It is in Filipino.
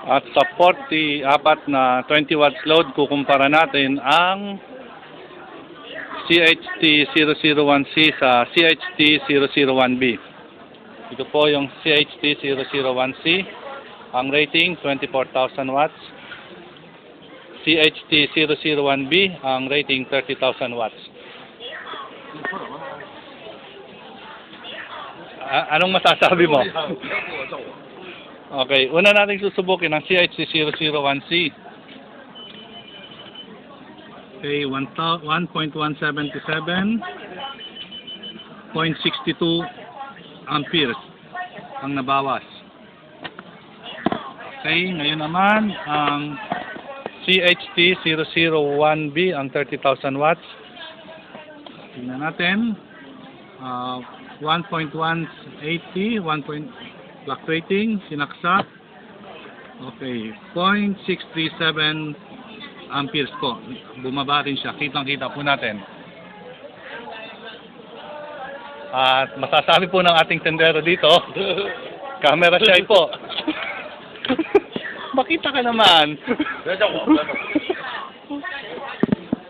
At sa 44 na 20 watts load, kukumpara natin ang CHT001C sa CHT001B. Ito po yung CHT001C. Ang rating, 24,000 watts. CHT001B, ang rating, 30,000 watts. Anong masasabi mo? Okay, una nating susubukin ang CHT001C. Okay, 1.177.62 amperes ang nabawas. Okay, ngayon naman ang CHT001B, ang 30,000 watts. Tingnan natin. 1.180, fluctuating, sinaksak. Okay, 0.637 amperes po. Bumaba rin siya. Kitang-kita po natin. At masasabi po ng ating tendero dito, camera shy po. Makita ka naman.